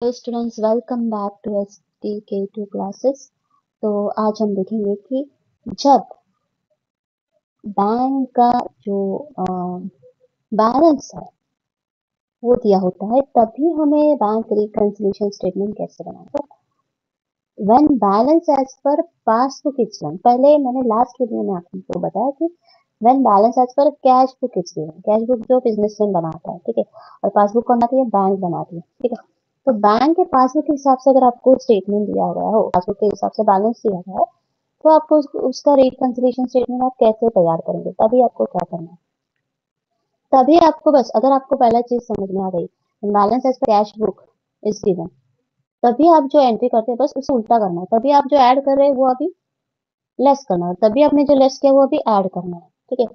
Hello students, welcome back to STK2 classes. तो आज हम देखेंगे कि जब बैंक का जो बैलेंस है वो दिया होता है तभी हमें बैंक रिकंसिलिएशन स्टेटमेंट कैसे बनाना है। When balance as per passbook is given, पहले मैंने लास्ट वीडियो में आपको बताया कि व्हेन बैलेंस एज पर cash book is given, cash book जो बिजनेसमैन बनाता है, ठीक है, और पासबुक कौन बनाती है? बैंक बनाती है, ठीक है। तो बैंक के पासबुक के हिसाब से अगर आपको स्टेटमेंट दिया गया हो, पासबुक के हिसाब से बैलेंस दिया गया है, तो आपको उसका रिकंसिलिएशन स्टेटमेंट आप कैसे तैयार करेंगे? तभी आपको क्या करना है, तभी आपको बस अगर आपको पहला चीज समझ में आ गई, बैलेंस एज पर कैश बुक इज गिवन, तभी आप जो एंट्री करते हैं बस उसे उल्टा करना है। तभी आप जो ऐड कर रहे हैं वो अभी लेस करना है, तभी आपने जो लेस किया वो अभी ऐड करना है, ठीक है।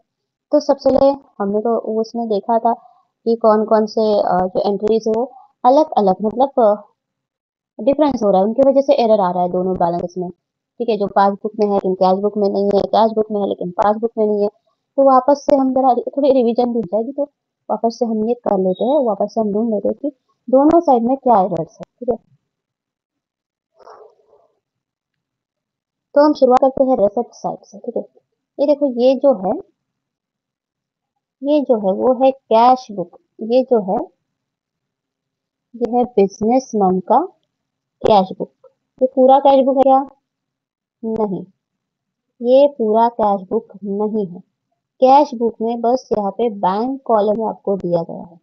तो सबसे पहले हमने तो उसमें देखा था कि कौन कौन से जो एंट्रीज है वो अलग अलग, मतलब डिफरेंस हो रहा है, उनकी वजह से एरर आ रहा है दोनों बैलेंस में, ठीक है। जो पासबुक में है लेकिन कैश बुक में नहीं है, कैश बुक में है लेकिन पासबुक में नहीं है। तो वापस से हम जरा थोड़ी रिवीजन भी हो जाएगी, तो वापस से हम ये कर लेते हैं, वापस से हम ढूंढ लेते हैं कि दोनों साइड में क्या एरर्स है, ठीक है। तो हम शुरुआत करते हैं रेसेप्ट साइड से, ठीक है। ये देखो, ये जो है वो है कैश बुक। ये जो है ये है बिजनेसमैन का कैश बुक। ये पूरा कैश बुक है क्या? नहीं, ये पूरा कैश बुक नहीं है। कैश बुक में बस यहाँ पे बैंक कॉलम में आपको दिया गया है।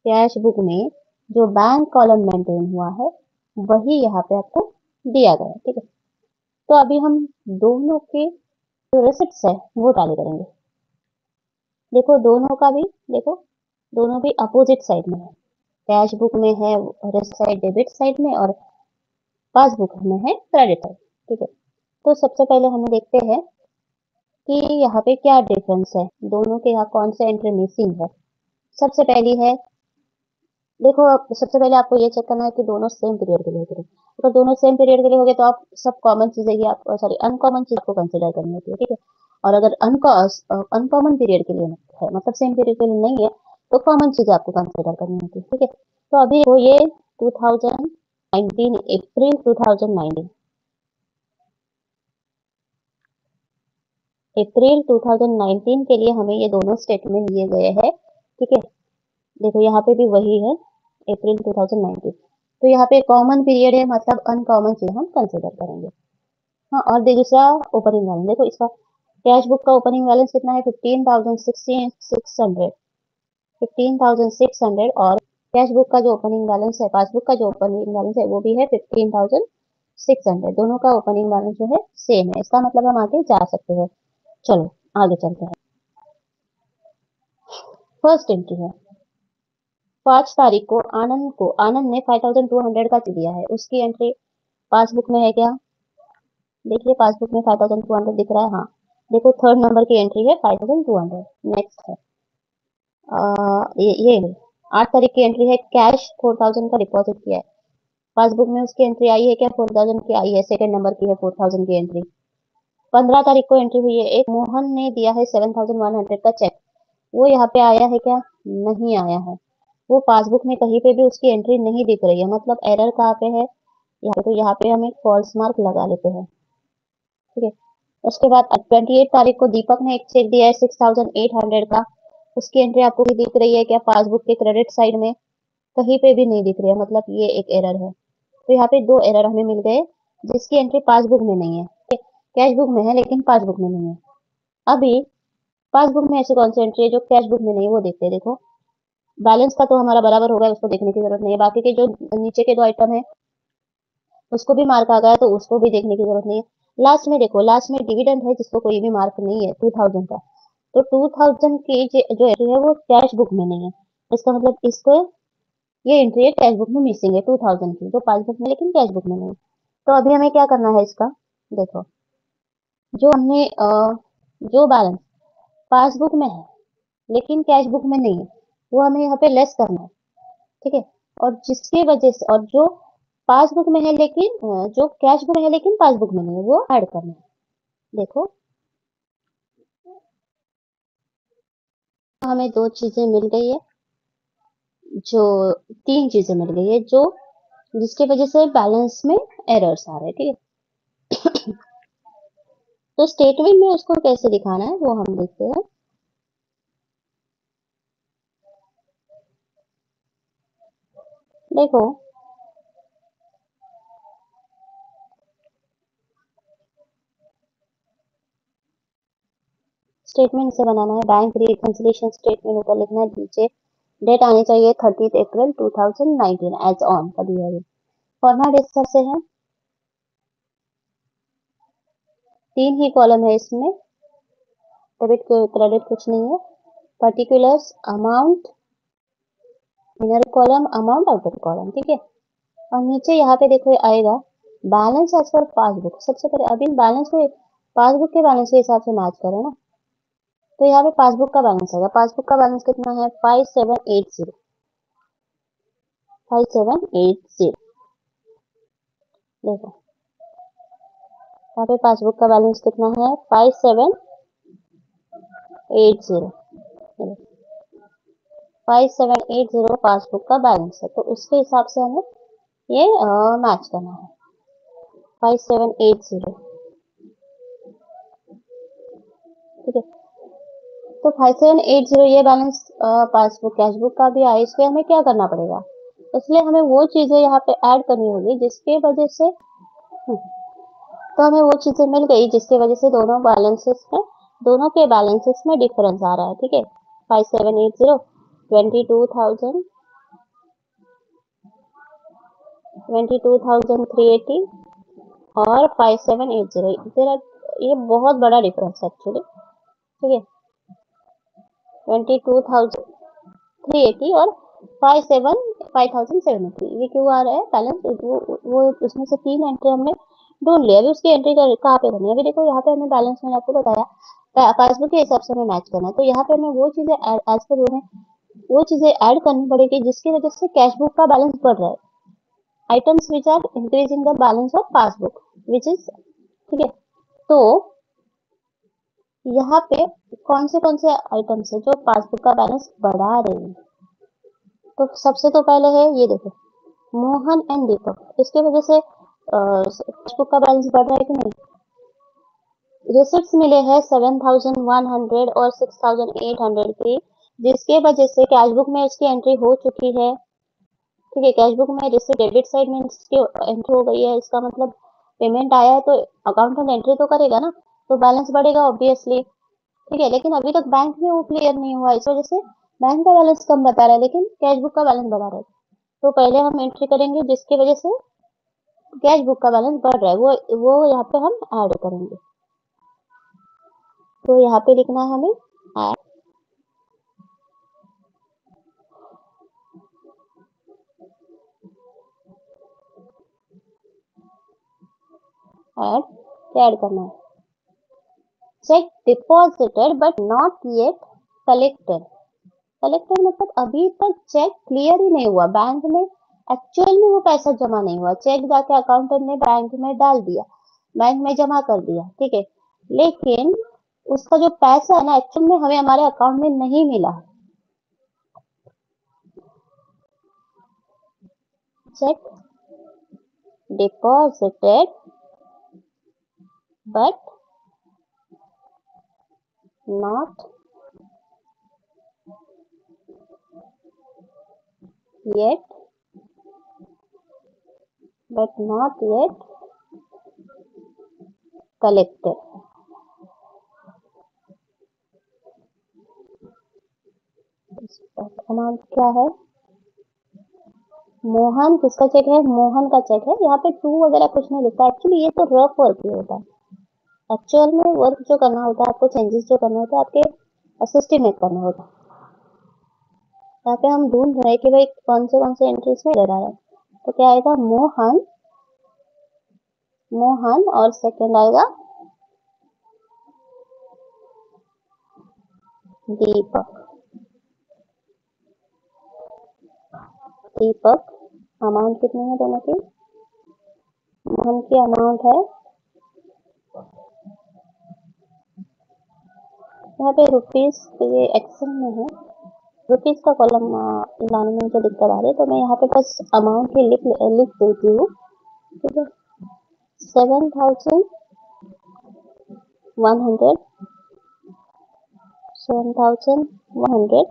कैश बुक में जो बैंक कॉलम मेंटेन हुआ है वही यहाँ पे आपको दिया गया है, ठीक है। तो अभी हम दोनों के जो रेसिप्ट्स है वो टैली करेंगे। देखो दोनों का भी, देखो दोनों भी अपोजिट साइड में है। कैश बुक में है रेसिप्ट साइड डेबिट साइड में, और पासबुक में है क्रेडिट साइड, ठीक है। तो सबसे पहले हमें देखते हैं कि यहाँ पे क्या डिफरेंस है, दोनों के यहाँ कौन से एंट्री मिसिंग है। सबसे पहली है, देखो अब सबसे पहले आपको ये चेक करना है कि दोनों सेम पीरियड के लिए होते हैं। अगर दोनों सेम पीरियड के लिए हो गए तो आप सब कॉमन चीजें ही आप सॉरी अनकॉमन चीज को कंसिडर करनी होती है, ठीक है। और अगर अनकॉमन पीरियड के लिए है, मतलब सेम पीरियड के लिए नहीं है, तो कॉमन चीजें आपको कंसिडर करनी होती है, ठीक है। तो अभी वो ये 2019, अप्रैल 2019, अप्रैल 2019 के लिए हमें ये दोनों स्टेटमेंट दिए गए हैं, ठीक है। देखो यहाँ पे भी वही है, अप्रैल 2019। तो यहाँ पे कॉमन पीरियड है, मतलब अनकॉमन चीज हम कंसिडर करेंगे। हाँ, और दूसरा ओपनिंग बैलेंस, देखो इसका कैश बुक का ओपनिंग बैलेंस कितना है? 15,600, 15,600। और कैश बुक का जो ओपनिंग बैलेंस है, पासबुक का जो ओपनिंग बैलेंस है वो भी है 15,600। दोनों का ओपनिंग बैलेंस जो है सेम है, इसका मतलब हम आगे जा सकते हैं। चलो आगे चलते हैं। फर्स्ट एंट्री है, 5 तारीख को आनंद ने 5,200 का दिया है, उसकी एंट्री पासबुक में है क्या? देखिए पासबुक में 5,200 दिख रहा है, हाँ। देखो थर्ड नंबर की एंट्री है 5,200। नेक्स्ट है ये 8 तारीख की एंट्री है, कैश 4,000 का डिपॉजिट किया है। पासबुक में उसकी एंट्री आई है क्या? 4,000 की आई है, सेकंड नंबर की है 4,000 की एंट्री। 15 तारीख को एंट्री हुई है, एक मोहन ने दिया है 7,100 का चेक, वो यहाँ पे आया है क्या? नहीं आया है। वो पासबुक में कहीं पे भी उसकी एंट्री नहीं दिख रही है, मतलब एरर कहाँ पे है? यहाँ पे। तो यहाँ पे हम एक फॉल्स मार्क लगा लेते हैं, ठीक है। उसके बाद 28 तारीख को दीपक ने एक चेक दिया है 6,800 का, उसकी एंट्री आपको भी दिख रही है क्या? पासबुक के क्रेडिट साइड में कहीं पे भी नहीं दिख रही है, मतलब ये एक एरर है। तो यहाँ पे दो एरर हमें मिल गए, जिसकी एंट्री पासबुक में नहीं है, कैश बुक में है लेकिन पासबुक में नहीं है। अभी पासबुक में ऐसी कौन सी एंट्री है जो कैश बुक में नहीं है, वो देखते हैं। देखो बैलेंस का तो हमारा बराबर होगा, उसको देखने की जरूरत नहीं है। बाकी के जो नीचे के दो आइटम है उसको भी मार्क आ गया, तो उसको भी देखने की जरूरत नहीं है। लास्ट में देखो, लास्ट में डिविडेंड है जिसको कोई भी मार्क नहीं है 2,000 का, तो 2,000 की जो एंट्री है वो कैश बुक में नहीं है। इसका मतलब इसको ये एंट्री है कैश बुक में मिसिंग है 2,000 की, जो पासबुक में लेकिन कैश बुक में नहीं है। तो अभी हमें क्या करना है इसका? देखो जो हमने जो बैलेंस पासबुक में है लेकिन कैश बुक में नहीं है, वो हमें यहाँ पे लेस करना है, ठीक है। और जिसकी वजह से, और जो पासबुक में है लेकिन जो कैश बुक में है लेकिन पासबुक में नहीं है, वो ऐड करना है। देखो हमें दो चीजें मिल गई है, जो 3 चीजें मिल गई है जो जिसकी वजह से बैलेंस में एरर्स आ रहे हैं, ठीक है। तो स्टेटमेंट में उसको कैसे दिखाना है वो हम देखते हैं। देखो स्टेटमेंट से बनाना है, बैंक रिकंसिलिएशन स्टेटमेंट ऊपर लिखना है, नीचे डेट आनी चाहिए 30 अप्रैल 2019 एज ऑन का दिया है। फॉर्मेट इस तरह से है, 3 ही कॉलम है इसमें, डेबिट क्रेडिट कुछ नहीं है। Particulars, amount, inner column, amount, outer column, ठीक है। और नीचे यहाँ पे देखो आएगा बैलेंस एज पर पासबुक। सबसे पहले अभी बैलेंस को पासबुक के बैलेंस के हिसाब से मैच करें ना, तो यहाँ पे पासबुक का बैलेंस आएगा। पासबुक का बैलेंस कितना है 5780, 5780। देखो यहाँ पे पासबुक का बैलेंस कितना है 5780, 5780 पासबुक का बैलेंस है, तो उसके हिसाब से हमें ये मैच करना है 5780, ठीक है। तो 5780 ये बैलेंस पासबुक कैशबुक का भी आया, इसलिए हमें क्या करना पड़ेगा, इसलिए हमें वो चीजें यहाँ पे ऐड करनी होगी जिसके वजह से तो हमें वो चीजें मिल गई जिसकी वजह से दोनों के बैलेंसेस में डिफरेंस आ रहा है, ठीक है। 5780 22,000 22,380 और 5780, तेरा ये बहुत बड़ा डिफरेंस है एक्चुअली, ठीक है। 22,380 और 5,780, ये क्यों आ रहा है बैलेंस, वो उसमें से 3 एंट्री हमने ढूंढ लिया। अभी उसकी एंट्री कहाँ पे करनी है, अभी देखो यहाँ पे हमें बैलेंस मैंने आपको बताया पासबुक के हिसाब से हमें मैच करना है, तो यहाँ पे हमें वो चीजें एज पर वो चीजें ऐड करनी पड़ेगी जिसकी वजह से कैश बुक का बैलेंस बढ़ रहा है। Items which are increasing the balance of passbook which is, ठीक है। तो यहाँ पे कौन से आइटम्स है जो पासबुक का बैलेंस बढ़ा रहे हैं, तो सबसे तो पहले है ये देखो मोहन एंड दीपक, इसके वजह से पासबुक का बैलेंस बढ़ रहा है कि नहीं। रिसिप्ट्स मिले हैं 7,100 और 6,800 की, जिसके वजह से कैशबुक में इसकी एंट्री हो चुकी है, ठीक है। कैशबुक में रिसिप्ट डेबिट साइड में इसकी एंट्री हो गई है, इसका मतलब पेमेंट आया है, तो अकाउंटेंट एंट्री तो करेगा ना, तो बैलेंस बढ़ेगा ऑब्वियसली, ठीक है। लेकिन अभी तक बैंक में वो क्लियर नहीं हुआ, इस वजह से बैंक का बैलेंस कम बता रहा है लेकिन कैश बुक का बैलेंस बढ़ा रहा है। तो पहले हम एंट्री करेंगे जिसकी वजह से कैश बुक का बैलेंस बढ़ रहा है, वो यहाँ पे हम ऐड करेंगे। तो यहाँ पे लिखना है हमें ऐड करना है check deposited but not yet collected. Collected मतलब अभी तक चेक क्लियर ही नहीं हुआ, बैंक में एक्चुअल में वो पैसा जमा नहीं हुआ, चेक जाके अकाउंटेंट ने बैंक में डाल दिया, बैंक में जमा कर दिया, ठीक है। लेकिन उसका जो पैसा है ना एक्चुअल में हमें हमारे अकाउंट में नहीं मिला। Check deposited but not yet collected. Amount क्या है, मोहन किसका चेक है, मोहन का चेक है। यहाँ पे टू वगैरह कुछ नहीं लिखा, एक्चुअली ये तो रफ वर्क ही होता है। एक्चुअल में वर्क जो करना होता है आपको, चेंजेस जो करना होता है आपके असिस्टेंट में करना होता है। यहाँ पे हम ढूंढ रहे हैं कि भाई कौन से एंट्रीज में एरर आ रहा है, तो क्या आएगा मोहन, मोहन और सेकंड आएगा दीपक, दीपक। अमाउंट कितनी है दोनों की, मोहन की अमाउंट है यहाँ पे रुपीज, तो ये एक्सेल में है रुपीज का कॉलम लाने में मुझे दिक्कत आ रही है, तो मैं यहाँ पे बस अमाउंट ही लिख देती हूँ। ठीक है, 7,100, 7,100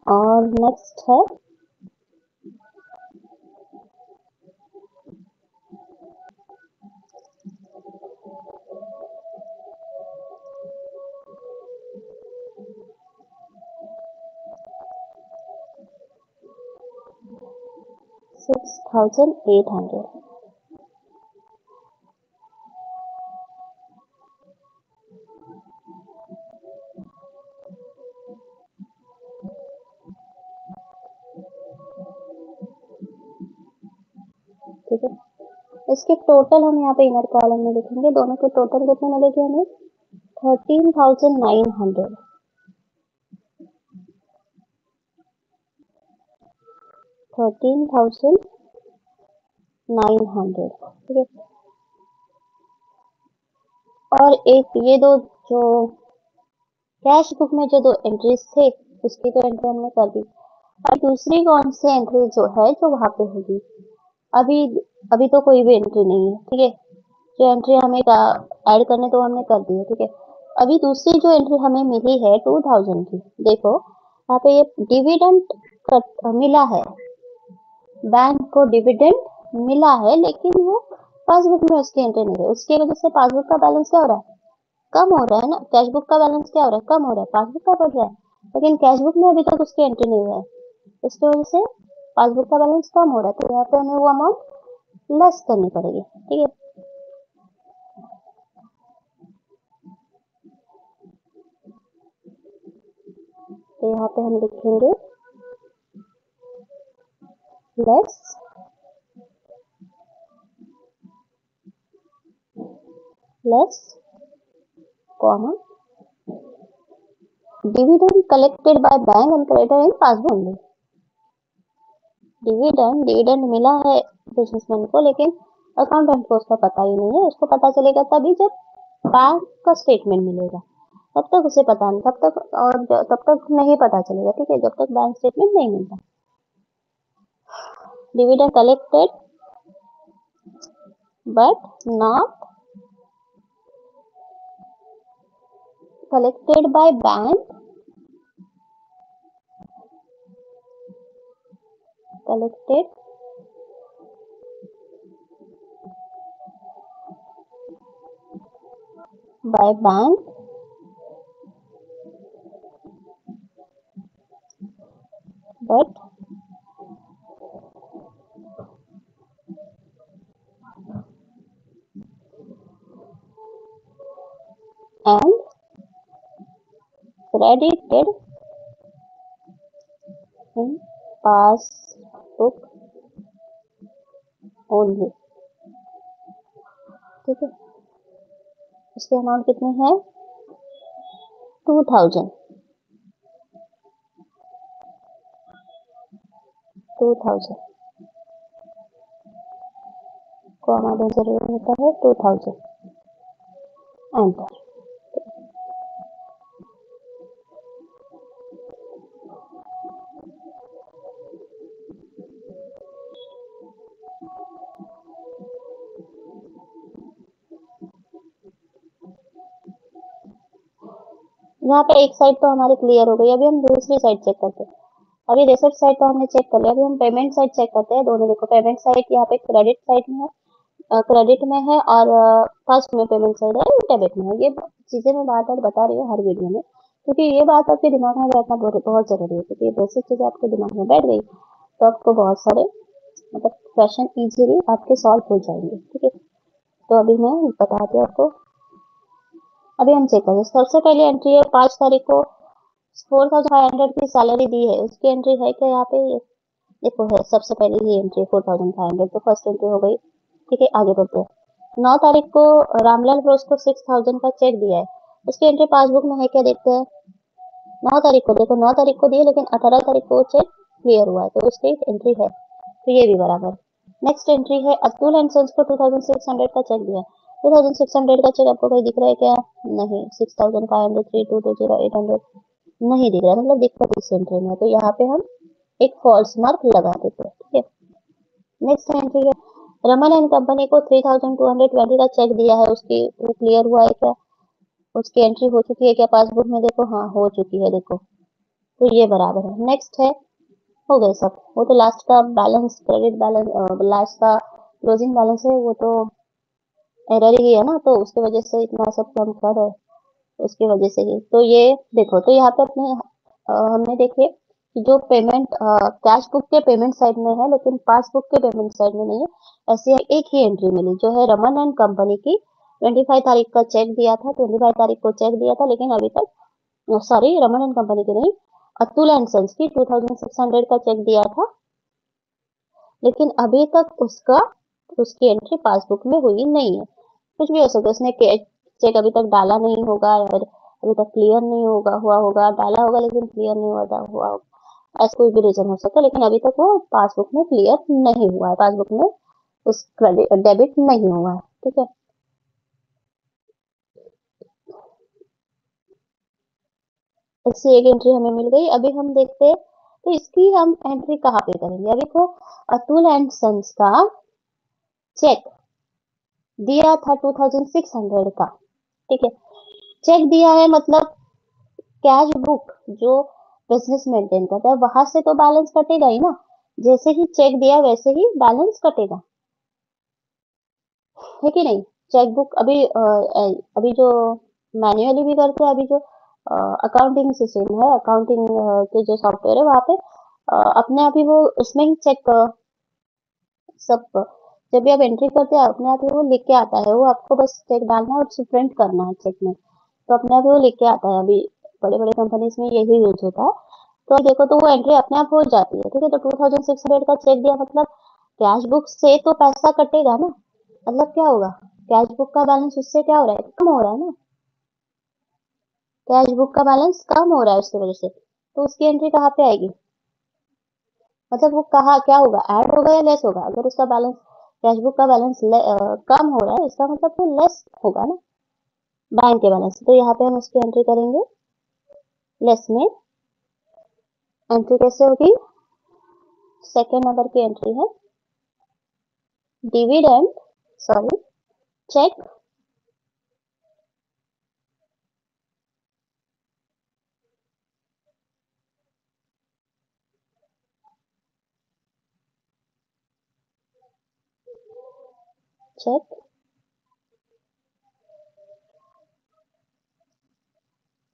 और नेक्स्ट है 6,800। ठीक है, इसके टोटल हम यहाँ पे इनर कॉलम में लिखेंगे, दोनों के टोटल कितने मिलेगी हमें? 13,900। 13,900। ठीक है, और एक ये दो जो कैश बुक में जो दो एंट्रीज थे उसकी तो एंट्री हमने कर दी। अब दूसरी कौन सी एंट्री जो है जो वहां पे होगी? अभी अभी तो कोई भी एंट्री नहीं है। ठीक है, जो एंट्री हमें ऐड करने तो हमने कर दी है। ठीक है, अभी दूसरी जो एंट्री हमें मिली है 2,000 की, देखो यहाँ पे ये डिविडेंड मिला है, बैंक को डिविडेंड मिला है, लेकिन वो पासबुक में उसकी एंट्री नहीं है। उसकी वजह से पासबुक का बैलेंस क्या हो रहा है? कम हो रहा है ना। कैश बुक का बैलेंस क्या हो रहा है? कम हो रहा है, पासबुक का बढ़ रहा है, लेकिन कैश बुक में अभी तक उसकी एंट्री नहीं हुआ है। इसकी वजह से पासबुक का बैलेंस कम हो रहा है, तो यहाँ पे हमें वो अमाउंट लेस करनी पड़ेगी। ठीक है, तो यहाँ पे हम लिखेंगे less comma dividend collected by bank and credited in passbook only. Dividend मिला है बिजनेसमैन को, लेकिन अकाउंटेंट को उसका पता ही नहीं है। उसको पता चलेगा तभी जब बैंक का स्टेटमेंट मिलेगा, तब तक उसे पता नहीं, तब तक नहीं पता चलेगा। ठीक है, जब तक बैंक स्टेटमेंट नहीं मिलता। Dividend collected but not collected by bank, collected by bank but and credited in passbook only। ठीक है, इसकी अमाउंट कितनी है? 2,000। 2,000 को हमारा जरूरी होता है 2,000। एंटर। यहाँ पे एक साइड तो हमारी क्लियर हो गई, अभी हम दूसरी साइड चेक करते हैं। अभी रिसिप्ट साइड तो हमने चेक कर लिया, अभी हम पेमेंट साइड चेक करते हैं। दोनों देखो, पेमेंट साइड यहाँ पे क्रेडिट साइड में है, क्रेडिट में है, और फर्स्ट में पेमेंट साइड है डेबिट में है। ये चीजें मैं बार बार बता रही हूँ हर वीडियो में, क्योंकि ये बात आपके दिमाग में बैठना बहुत जरूरी है। क्योंकि ये बेसिक चीजें आपके दिमाग में बैठ गई तो आपको बहुत सारे मतलब क्वेश्चन इजीली आपके सॉल्व हो जाएंगे। ठीक है, तो अभी मैं बताती हूँ आपको। अभी हम चेक करें, सबसे पहले एंट्री है 5 तारीख को 4,500 की सैलरी दी है, उसकी एंट्री है क्या यहाँ पे? देखो है, सबसे पहले ये एंट्री 4,500, तो फर्स्ट एंट्री हो गई। ठीक है, आगे बढ़ते हैं। 9 तारीख को रामलाल ब्रोस को 6,000 का चेक दिया है, उसकी एंट्री पासबुक में है क्या? देखते हैं। 9 तारीख को देखो, 9 तारीख को दिए, लेकिन 18 तारीख को चेक क्लियर हुआ है, तो उसकी एंट्री है, तो ये भी बराबर। नेक्स्ट एंट्री है अतुल एंड सन्स को 2,600 का चेक दिया। 2,600 का चेक आपको कहीं दिख रहा है क्या? नहीं। 6,500, 3,220, 800 नहीं दिख रहा, मतलब दिक्कत इस एंट्री में है, तो यहाँ पे हम एक फॉल्स मार्क लगा देते हैं। ठीक है, नेक्स्ट एंट्री है, रमन एंड कंपनी को 3220 का चेक दिया है, उसकी वो क्लियर हुआ है क्या, उसकी एंट्री हो चुकी है क्या पासबुक में, देखो हाँ हो चुकी है, देखो तो ये बराबर है। नेक्स्ट है, हो गए सब, वो तो लास्ट का बैलेंस, क्रेडिट बैलेंस, लास्ट का क्लोजिंग बैलेंस है, वो तो एरर ही है ना, तो उसकी वजह से इतना सब कम कर रहे हैं, उसकी वजह से ही। तो ये देखो, तो यहाँ पे अपने हमने देखे कि जो पेमेंट कैश बुक के पेमेंट साइड में है लेकिन पासबुक के पेमेंट साइड में नहीं है, ऐसी एक ही एंट्री मिली जो है रमन एंड कंपनी की। 25 तारीख का चेक दिया था, 25 तारीख को चेक दिया था, लेकिन अभी तक, सॉरी रमन एंड कंपनी की नहीं, अतुल एंड सन्स की 2600 का चेक दिया था, लेकिन अभी तक उसकी एंट्री पासबुक में हुई नहीं है। कुछ भी हो सकता है, उसने चेक अभी तक डाला नहीं होगा, और अभी तक क्लियर नहीं हुआ होगा, डाला होगा लेकिन क्लियर नहीं हुआ होगा, ऐसा कोई भी रीजन हो सकता है, लेकिन अभी तक वो पासबुक में क्लियर नहीं हुआ है, पासबुक में उस क्रेडिट डेबिट नहीं हुआ है। ठीक है, ऐसी एक एंट्री हमें मिल गई। अभी हम देखते हैं तो इसकी हम एंट्री कहाँ पे करेंगे। अभी तो अतुल एंड सन्स का चेक दिया था 2600 का। ठीक है, चेक दिया है मतलब कैश बुक जो बिजनेस मेंटेन करता है वहां से तो बैलेंस कटेगा ही ना, जैसे ही चेक दिया वैसे ही बैलेंस कटेगा, है कि नहीं। चेक बुक अभी जो मैन्युअली भी करते हैं, अभी जो अकाउंटिंग सिस्टम है, अकाउंटिंग के जो सॉफ्टवेयर है वहां पे अपने आप ही वो उसमें ही चेक सब, जब भी आप एंट्री करते हैं अपने आप ही वो लिख के आता है, वो आपको बस चेक डालना है और उसे प्रिंट करना है चेक में, तो अपने आप ही वो लिख के आता है। अभी बड़े बड़े कंपनीज में यही यूज होता है। तो देखो तो वो एंट्री अपने आप हो जाती है। ठीक है, तो 2600 का चेक दिया मतलब कैश बुक से तो पैसा कटेगा ना, मतलब क्या होगा, कैश बुक का बैलेंस उससे क्या हो रहा है, कम हो रहा है ना, कैश बुक का बैलेंस कम हो रहा है उसकी वजह से, तो उसकी एंट्री कहाँ पे आएगी, मतलब वो कहाँ क्या होगा, ऐड होगा या लेस होगा। अगर उसका बैलेंस, कैश बुक का बैलेंस कम हो रहा है, इसका मतलब वो लेस होगा ना बैंक के बैलेंस से, तो यहाँ पे हम उसकी एंट्री करेंगे लेस में। एंट्री कैसे होगी, सेकेंड नंबर की एंट्री है, dividend, sorry, cheque check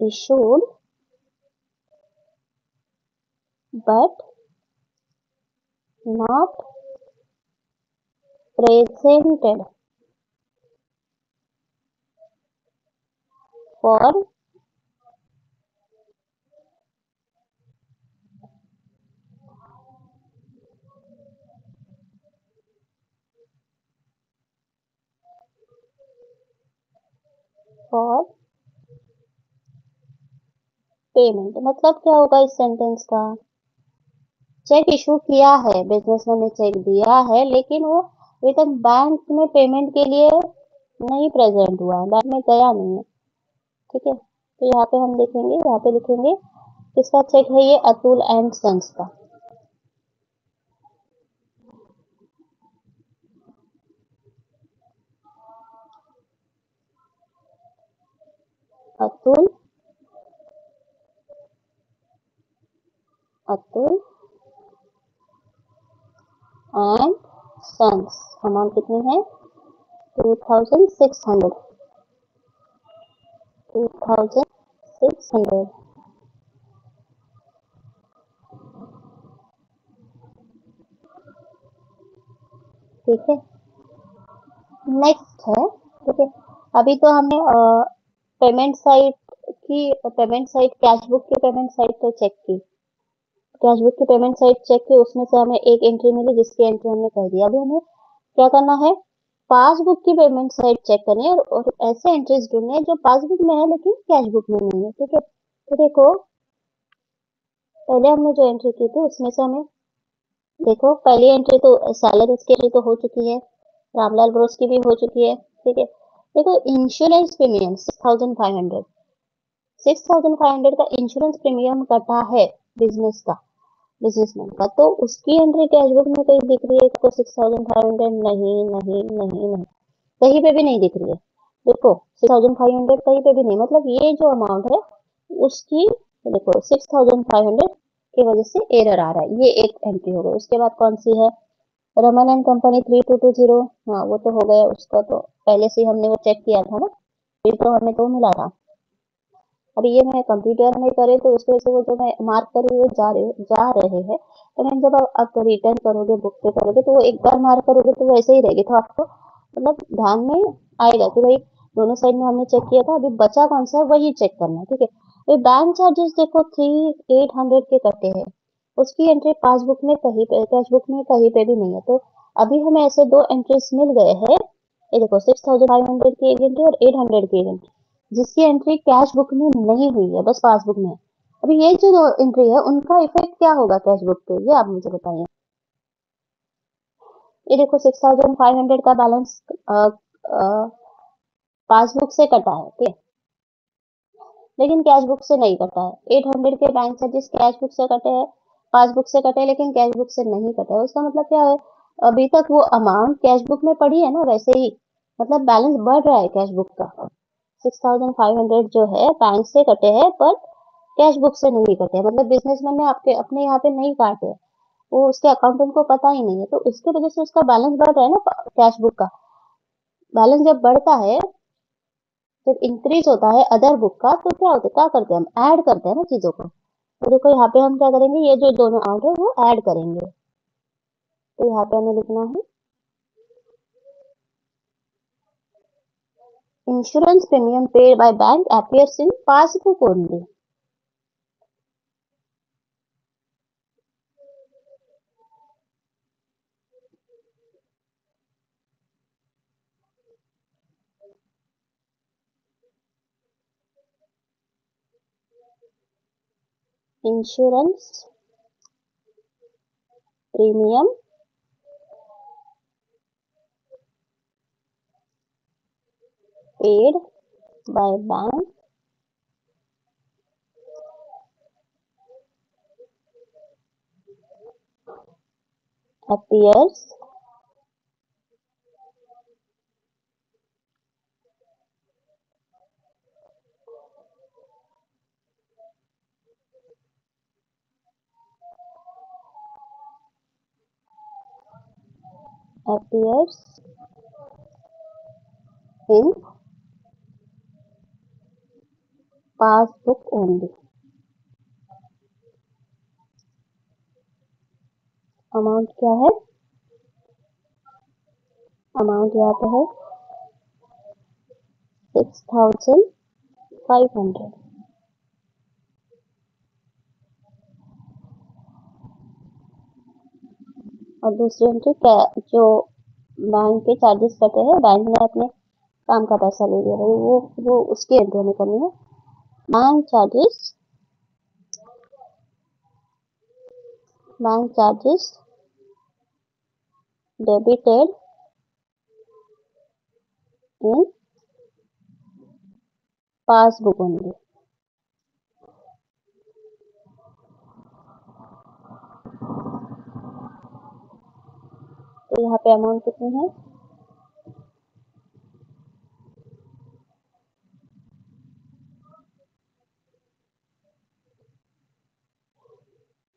issued but not presented for payment. मतलब क्या होगा इस सेंटेंस का, चेक इशू किया है, बिजनेसमैन ने चेक दिया है, लेकिन वो अभी तक बैंक में पेमेंट के लिए नहीं प्रेजेंट हुआ है, बैंक में गया नहीं है। ठीक है, तो यहाँ पे हम देखेंगे, यहाँ पे लिखेंगे किसका चेक है, ये अतुल एंड सन्स का। Atul Atul and sons, amount कितनी है, 2600, 2600। ठीक है, नेक्स्ट है। ठीक है, अभी तो हमने payment site payment site cash book की पेमेंट साइट तो चेक की, कैश बुक की पेमेंट साइट चेक की, उसमें से हमें एक एंट्री मिली जिसकी एंट्री हमने कर दिया। अभी हमें क्या करना है, पासबुक की पेमेंट साइट चेक करनी है, और ऐसे एंट्रीज ढूंढने हैं जो पासबुक में है लेकिन कैश बुक में नहीं है। ठीक है, तो देखो पहले हमने जो एंट्री की थी उसमें से हमें, देखो पहली एंट्री तो सैलरीज की एंट्री तो हो चुकी है, रामलाल ब्रोस की भी हो चुकी है। ठीक है, देखो इंश्योरेंस प्रीमियम 6500, 6,500 का इंश्योरेंस प्रीमियम कटा है बिजनेसमैन का, तो उसकी एंट्री कैशबुक में कहीं दिख रही है तो 6,500? नहीं नहीं नहीं नहीं, कहीं पे भी नहीं दिख रही है। देखो 6,500 कहीं पे भी नहीं, मतलब ये जो अमाउंट है उसकी, देखो 6,500 की वजह से एरर आ रहा है, ये एक एंट्री हो गई। उसके बाद कौन सी है, रमन एंड कंपनी 3220। हाँ वो तो हो गया, उसका तो पहले से ही हमने वो चेक किया था ना, फिर तो हमें तो मिला था। अब ये मैं कंप्यूटर में करे तो उसकी वजह से वो जो मैं मार्क कर रही हूँ जा रहे हैं, तो मैं जब आप रिटर्न करोगे बुक पे करोगे तो वो एक बार मार्क करोगे तो वैसे ही रहेगी, तो आपको मतलब ध्यान में आएगा कि भाई दोनों साइड में हमने चेक किया था, अभी बचा कौन सा है वही चेक करना है, ठीक है। तो बैंक चार्जेस देखो 3800 के कटे हैं, उसकी एंट्री पासबुक में कहीं पे, कैशबुक में कहीं पे भी नहीं है। तो अभी हमें ऐसे दो एंट्रीज मिल गए हैं, ये देखो 6,500 की एक एंट्री और 800 की एक एंट्री, जिसकी एंट्री कैश बुक में नहीं हुई है, बस पासबुक में है। अभी ये जो दो एंट्री है उनका इफेक्ट क्या होगा कैश बुक पे, ये आप मुझे बताइए। ये देखो 6,500 का बैलेंस पासबुक से कटा है, ठीक है, लेकिन कैश बुक से नहीं कटा है। 800 के बैंक चार्जेस कैश बुक से कटे हैं, पासबुक से कटे हैं, लेकिन कैश बुक से नहीं कटे हैं। उसका मतलब क्या है, अभी तक वो अमाउंट कैश बुक में पड़ी है ना वैसे ही, मतलब बैलेंस बढ़ रहा है कैश बुक का। 6,500 जो है बैंक से कटे हैं पर कैश बुक से नहीं कटे हैं, मतलब बिजनेसमैन ने आपके अपने यहाँ पे नहीं काटे हैं, वो उसके अकाउंटेंट को पता ही नहीं है, तो इसके वजह से उसका बैलेंस बढ़ रहा है ना, कैश बुक का बैलेंस जब बढ़ता है, जब इंक्रीज होता है अदर बुक का, तो क्या होता है, क्या करते हैं हम, ऐड करते हैं ना चीजों को। तो देखो यहाँ पे हम क्या करेंगे, ये जो दोनों अमाउंट है वो ऐड करेंगे, तो यहाँ पे हमें लिखना है insurance premium paid by bank appears in passbook only. Insurance premium paid by bank appears appears in passbook only. Amount क्या है, अमाउंट यहाँ पे है 6,500। और दूसरी एंट्री जो बैंक के चार्जेस कटे हैं, बैंक ने अपने काम का पैसा ले लिया भाई, वो उसकी एंट्री हमें करनी है। Bank charges debited in passbook only. तो यहाँ पे अमाउंट कितनी है,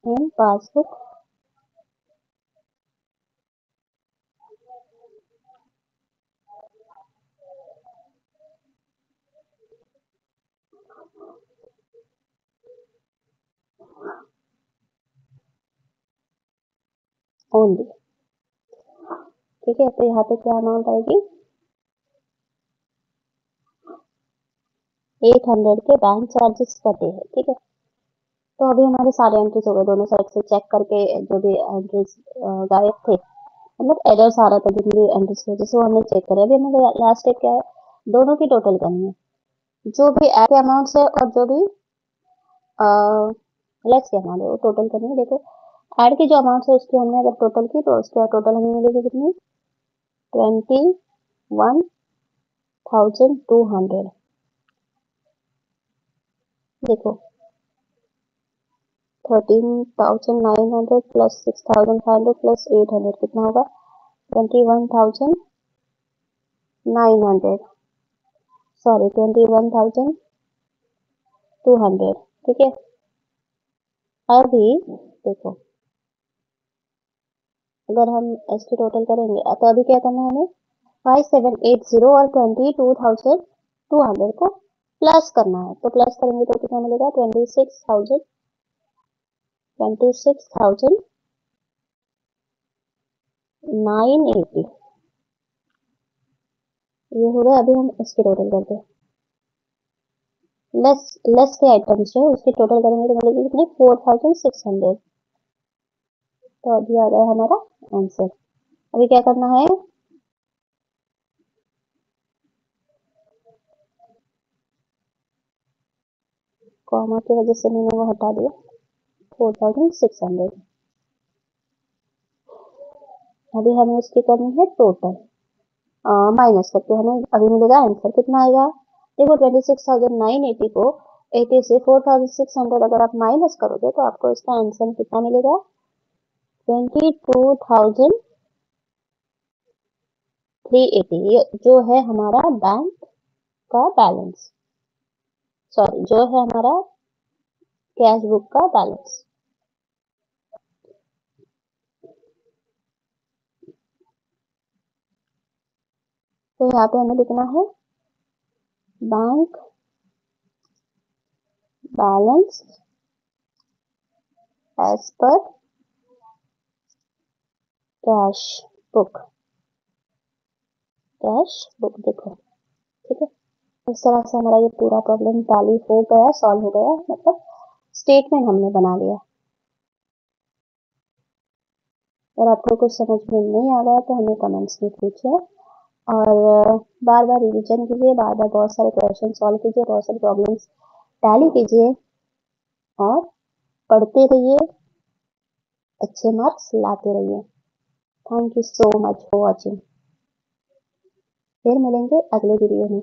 इन पासबुक ओनली, ठीक है। तो यहाँ पे क्या अमाउंट आएगी, 800 के बैंक चार्जेस कटे हैं, ठीक है। तो अभी हमारे सारे एंट्रीज हो गए, दोनों साइड से चेक करके जो भी एंट्रीज गायब थे, मतलब एरर्स आ रहा था जितनी भी एंट्रीज की वजह से, वो हमने चेक करे। अभी हमें लास्ट स्टेप क्या है, दोनों की टोटल करनी है, जो भी ऐड के अमाउंट्स है और जो भी लेस के अमाउंट है वो टोटल करनी है। देखो ऐड की जो अमाउंट है उसकी हमने अगर टोटल की तो उसका टोटल हमें मिलेगी कितनी, 21,200। देखो 13,900 प्लस 6,500 प्लस 800 कितना होगा? 21,900, सॉरी 21,200। ठीक है, अभी देखो अगर हम इसकी टोटल करेंगे तो अभी क्या करना है हमें? 5780 और 22,200 को प्लस करना है। तो प्लस करेंगे तो कितना मिलेगा? 26,980 ये हो गया। अभी हम इसकी टोटल करते हैं। लेस के आइटम्स जो उसकी टोटल करेंगे तो मिलेगी कितनी? 4,600। तो अभी आ गया हमारा आंसर। अभी क्या करना है? कॉमा की वजह से मैंने वो हटा दिया। 4,600। अभी हमें इसकी करनी है टोटल, माइनस करके हमें अभी मिलेगा आंसर। कितना आएगा? देखो 26,980 को 80 से 4,600 अगर आप माइनस करोगे तो आपको इसका आंसर कितना मिलेगा? 22,380। ये जो है हमारा बैंक का बैलेंस, सॉरी जो है हमारा कैश बुक का बैलेंस। तो यहाँ पे हमें लिखना है बैंक बैलेंस एज पर कैश बुक। देखो ठीक है, इस तरह से हमारा ये पूरा प्रॉब्लम टैली हो गया, सॉल्व हो गया, मतलब स्टेटमेंट हमने बना लिया। अगर आपको कुछ समझ में नहीं आ रहा है तो हमें कमेंट्स में पूछिए, और बार बार रिवीजन कीजिए, बार बार बहुत सारे क्वेश्चन सॉल्व कीजिए, बहुत सारे प्रॉब्लम्स टैली कीजिए और पढ़ते रहिए, अच्छे मार्क्स लाते रहिए। Thank you so much for watching. फिर मिलेंगे अगले वीडियो में।